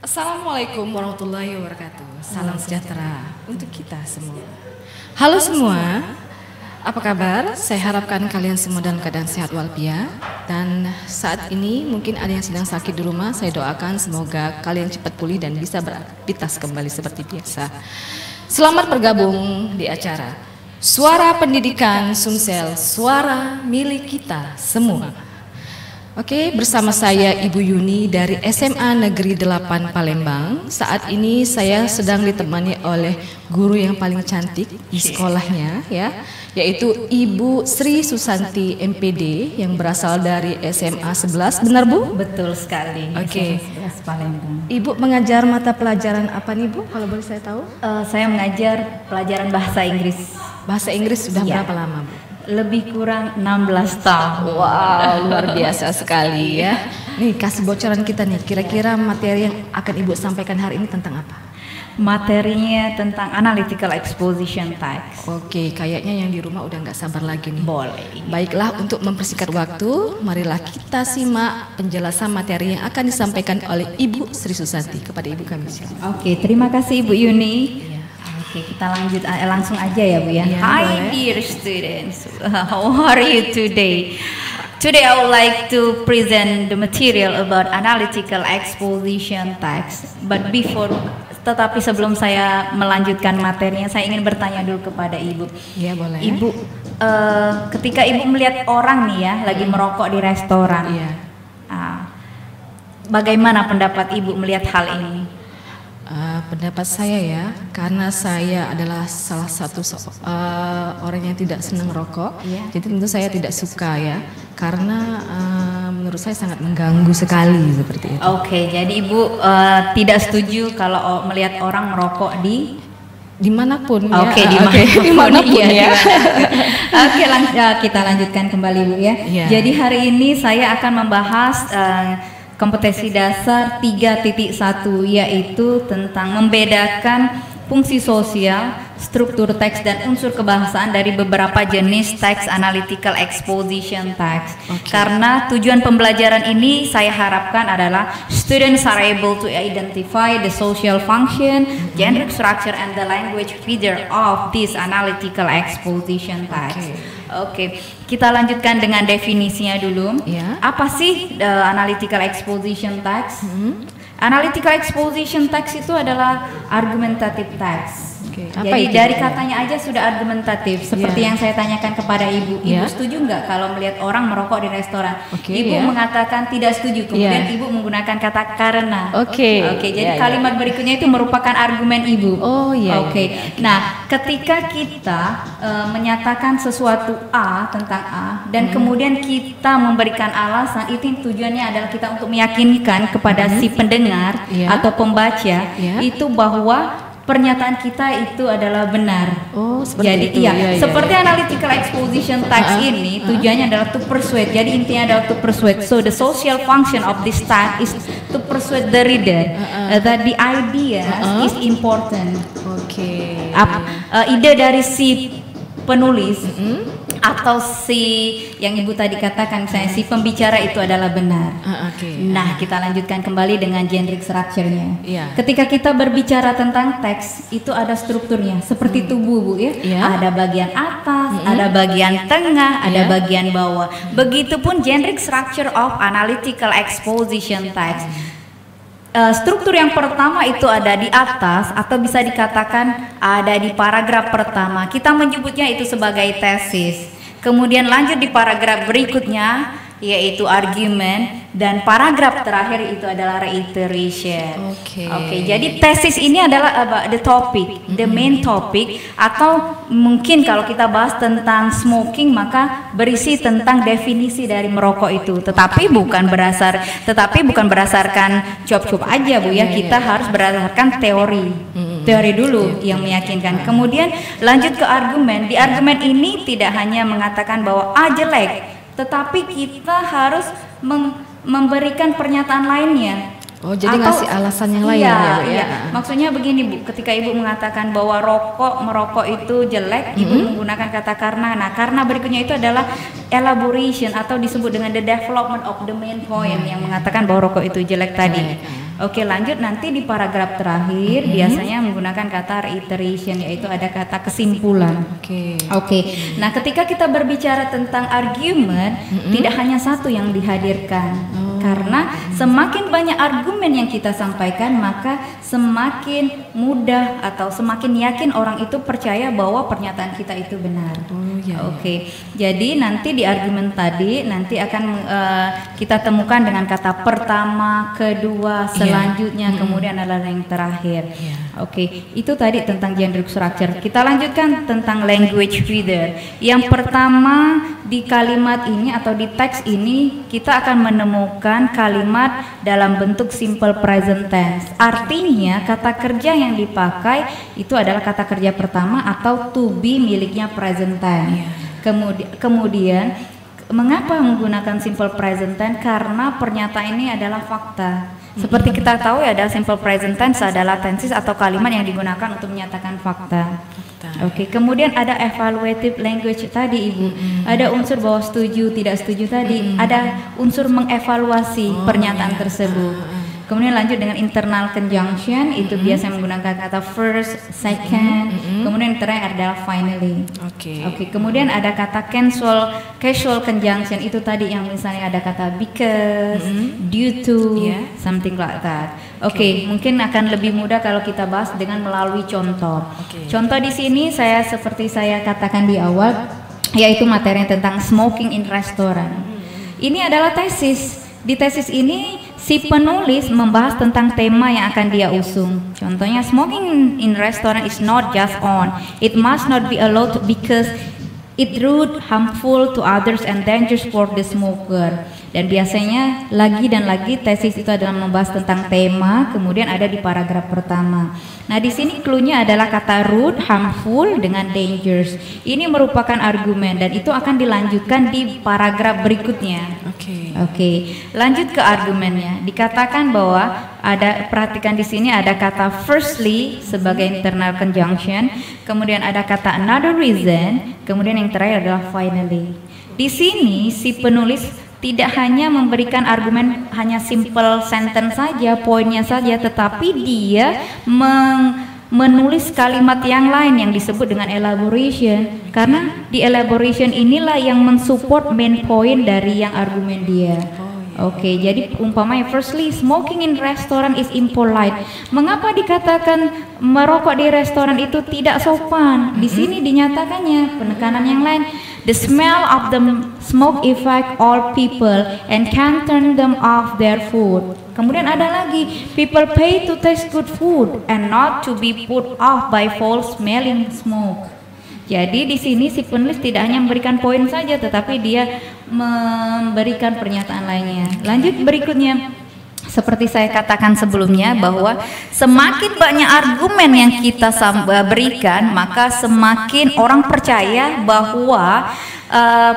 Assalamualaikum warahmatullahi wabarakatuh. Salam sejahtera untuk kita semua. Halo semua, apa kabar? Saya harapkan kalian semua dalam keadaan sehat walafiat. Dan saat ini mungkin ada yang sedang sakit di rumah. Saya doakan semoga kalian cepat pulih dan bisa beraktivitas kembali seperti biasa. Selamat bergabung di acara Suara Pendidikan Sumsel, suara milik kita semua. Oke, bersama saya Ibu Yuni dari SMA Negeri 8 Palembang. Saat ini saya sedang ditemani oleh guru yang paling cantik di sekolahnya, ya, yaitu Ibu Sri Susanti MPD yang berasal dari SMA 11. Benar, Bu? Betul sekali. Oke. SMA 11 Palembang. Ibu mengajar mata pelajaran apa nih, Bu? Kalau boleh saya tahu? Saya mengajar pelajaran bahasa Inggris. Bahasa Inggris sudah Ya. berapa lama, Bu? Lebih kurang 16 tahun. Wow, luar biasa sekali ya. Nih, kasih bocoran kita nih, kira-kira materi yang akan Ibu sampaikan hari ini tentang apa? Materinya tentang analytical exposition tags. Oke, kayaknya yang di rumah udah nggak sabar lagi nih. Boleh. Baiklah, untuk mempersingkat waktu, marilah kita simak penjelasan materi yang akan disampaikan oleh Ibu Sri Susanti. Kepada Ibu kami silakan. Oke, terima kasih Ibu Yuni. Iya. Oke, kita lanjut langsung aja ya Bu ya. Iya, Hi boleh. dear students, how are you today? Today I would like to present the material about analytical exposition tags. Tetapi sebelum saya melanjutkan materinya, saya ingin bertanya dulu kepada Ibu. Iya, boleh. Ibu, ketika Ibu melihat orang nih ya, lagi merokok di restoran, Iya. Bagaimana pendapat Ibu melihat hal ini? Pendapat saya ya, karena saya adalah salah satu orang yang tidak senang rokok, Iya. jadi tentu saya tidak suka ya, karena menurut saya sangat mengganggu sekali seperti itu. Oke, jadi Ibu tidak setuju kalau melihat orang merokok di Dimanapun ya. Oke, dimanapun iya, ya. Oke, kita lanjutkan kembali Bu ya. Iya. Jadi hari ini saya akan membahas kompetensi dasar 3.1, yaitu tentang membedakan fungsi sosial, struktur teks dan unsur kebahasaan dari beberapa jenis teks analytical exposition tags. Oke. Karena tujuan pembelajaran ini saya harapkan adalah students are able to identify the social function, generic structure and the language feature of this analytical exposition tags. Oke, kita lanjutkan dengan definisinya dulu. Ya. Apa sih analytical exposition tags? Analytical exposition tags itu adalah argumentative tags. Oke, apa Jadi itu? dari katanya aja sudah argumentatif. Seperti Ya. yang saya tanyakan kepada Ibu. Ibu Ya. setuju nggak kalau melihat orang merokok di restoran? Oke, Ibu ya. mengatakan tidak setuju. Kemudian Ya. Ibu menggunakan kata karena. Oke. Oke, jadi Ya, ya. kalimat berikutnya itu merupakan argumen Ibu. Oh, iya, Oke. iya, Nah, ketika kita menyatakan sesuatu A tentang A dan kemudian kita memberikan alasan, itu tujuannya adalah kita untuk meyakinkan kepada si pendengar Iya. atau pembaca Iya. itu bahwa pernyataan kita itu adalah benar. Oh, seperti Jadi itu. iya, Iya, iya, seperti iya. analytical exposition tags ini tujuannya adalah to persuade. Jadi intinya adalah to persuade. So the social function of this tag is to persuade the reader that the idea is important. Oke. Ide dari si penulis atau si yang Ibu tadi katakan, misalnya si pembicara itu adalah benar. Oke. Nah, kita lanjutkan kembali dengan generic structure-nya. Iya. Ketika kita berbicara tentang teks, itu ada strukturnya seperti tubuh, Bu ya. Iya. Ada bagian atas, ada bagian tengah, ada Iya. bagian bawah. Begitupun generic structure of analytical exposition text. Struktur yang pertama itu ada di atas atau bisa dikatakan ada di paragraf pertama. Kita menyebutnya itu sebagai tesis. Kemudian lanjut di paragraf berikutnya yaitu argumen dan paragraf terakhir itu adalah reiteration. Oke, jadi tesis ini adalah about the topic, the main topic, atau mungkin kalau kita bahas tentang smoking maka berisi tentang definisi dari merokok itu. Tetapi bukan berdasarkan cuap-cuap aja Bu ya, kita harus berdasarkan teori dulu yang meyakinkan. Kemudian lanjut ke argumen. Di argumen ini tidak hanya mengatakan bahwa A jelek, tetapi kita harus memberikan pernyataan lainnya. Oh, jadi ngasih alasan yang lain ya, Bu, ya? Iya. Maksudnya begini Bu, ketika Ibu mengatakan bahwa merokok itu jelek, Ibu menggunakan kata karena. Nah, karena berikutnya itu adalah elaboration atau disebut dengan the development of the main point yang mengatakan bahwa rokok itu jelek tadi. Oke, lanjut nanti di paragraf terakhir biasanya menggunakan kata reiteration, yaitu ada kata kesimpulan. Oke. Nah, ketika kita berbicara tentang argumen, tidak hanya satu yang dihadirkan. Karena semakin banyak argumen yang kita sampaikan, maka semakin mudah atau semakin yakin orang itu percaya bahwa pernyataan kita itu benar. Oke. Jadi nanti di argumen tadi nanti akan kita temukan dengan kata pertama, kedua, selanjutnya, kemudian adalah yang terakhir. Oke, itu tadi tentang generic structure. Kita lanjutkan tentang language feeder. Yang pertama di kalimat ini atau di teks ini kita akan menemukan kalimat dalam bentuk simple present tense. Artinya kata kerja yang dipakai itu adalah kata kerja pertama atau to be miliknya present tense. Kemudian mengapa menggunakan simple present tense? Karena pernyataan ini adalah fakta. Seperti kita tahu ya, ada simple present tense adalah tenses atau kalimat yang digunakan untuk menyatakan fakta. Oke, kemudian ada evaluative language tadi Ibu. Ada unsur bahwa setuju, tidak setuju tadi. Ada unsur mengevaluasi pernyataan tersebut. Kemudian lanjut dengan internal conjunction, itu biasanya menggunakan kata first, second, kemudian terakhir adalah finally. Oke, kemudian ada kata casual conjunction, itu tadi yang misalnya ada kata because, due to, something like that. Oke, mungkin akan lebih mudah kalau kita bahas dengan melalui contoh. Contoh di sini seperti saya katakan di awal, yaitu materi tentang smoking in restaurant. Ini adalah tesis. Di tesis ini si penulis membahas tentang tema yang akan dia usung. Contohnya, smoking in restaurant is not just on. It must not be allowed because it rude, harmful to others and dangerous for the smoker. Dan biasanya lagi dan lagi tesis itu adalah membahas tentang tema, kemudian ada di paragraf pertama. Nah, di sini cluenya adalah kata rude, harmful dengan dangerous. Ini merupakan argumen dan itu akan dilanjutkan di paragraf berikutnya. Oke, lanjut ke argumennya. Dikatakan bahwa perhatikan di sini ada kata firstly sebagai internal conjunction, kemudian ada kata another reason, kemudian yang terakhir adalah finally. Di sini si penulis tidak hanya memberikan argumen hanya simple sentence saja, poinnya saja, tetapi dia menulis kalimat yang lain yang disebut dengan elaboration. Karena di elaboration inilah yang mensupport main point dari yang argumen dia. Oke, jadi umpamanya firstly, smoking in restaurant is impolite. Mengapa dikatakan merokok di restoran itu tidak sopan? Di sini dinyatakannya penekanan yang lain. The smell of the smoke affect all people and can turn them off their food. Kemudian ada lagi, people pay to taste good food and not to be put off by foul smelling smoke. Jadi di sini si penulis tidak hanya memberikan poin saja, tetapi dia memberikan pernyataan lainnya. Lanjut berikutnya, seperti saya katakan sebelumnya bahwa semakin banyak argumen yang kita berikan, maka semakin orang percaya bahwa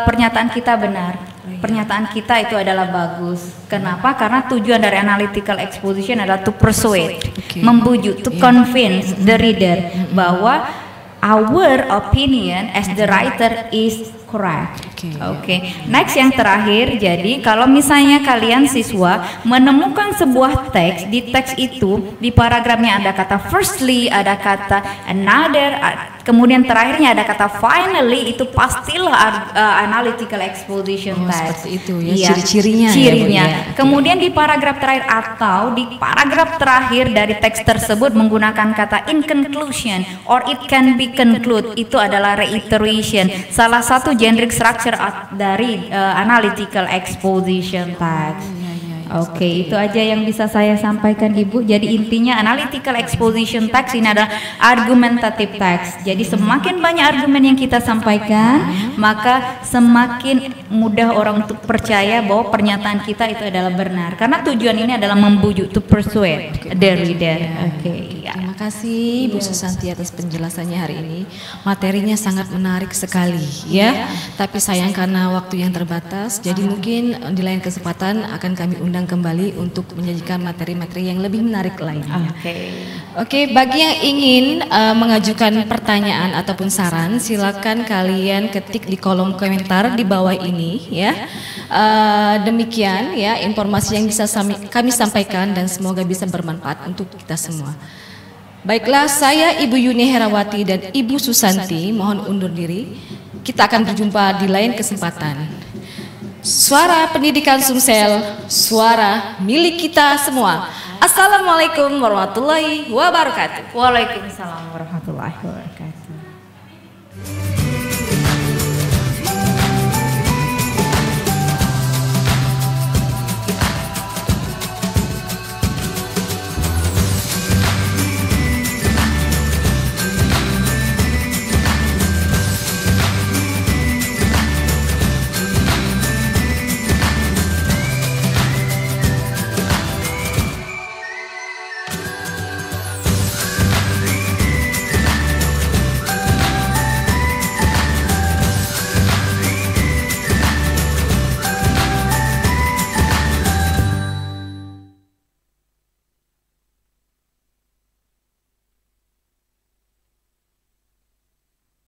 pernyataan kita benar. Pernyataan kita itu adalah bagus. Kenapa? Karena tujuan dari analytical exposition adalah to persuade, membujuk, to convince the reader bahwa our opinion as the writer is correct. Next yang terakhir, jadi kalau misalnya kalian siswa menemukan sebuah teks, di teks itu di paragrafnya ada kata firstly, ada kata another, kemudian terakhirnya ada kata finally, itu pastilah analytical exposition text. Seperti itu ya, ciri-cirinya. Ya, kemudian di paragraf terakhir atau di paragraf terakhir dari teks tersebut menggunakan kata in conclusion or it can be conclude, itu adalah reiteration, salah satu generic structure dari analytical exposition text. Oke, itu aja yang bisa saya sampaikan Ibu. Jadi intinya analytical exposition text ini adalah argumentative text. Jadi semakin banyak argumen yang kita sampaikan, maka semakin mudah orang untuk percaya bahwa pernyataan kita itu adalah benar. Karena tujuan ini adalah membujuk, to persuade the reader. Oke, ya. Terima kasih Bu Susanti atas penjelasannya hari ini. Materinya sangat menarik sekali ya. Tapi sayang karena waktu yang terbatas, jadi mungkin di lain kesempatan akan kami undang kembali untuk menyajikan materi-materi yang lebih menarik lainnya. Oke, bagi yang ingin mengajukan pertanyaan ataupun saran, silakan kalian ketik di kolom komentar di bawah ini ya. Demikian ya informasi yang bisa kami sampaikan dan semoga bisa bermanfaat untuk kita semua. Baiklah, saya Ibu Yuni Herawati dan Ibu Susanti mohon undur diri. Kita akan berjumpa di lain kesempatan. Suara Pendidikan Sumsel, suara milik kita semua. Assalamualaikum warahmatullahi wabarakatuh. Waalaikumsalam warahmatullahi wabarakatuh.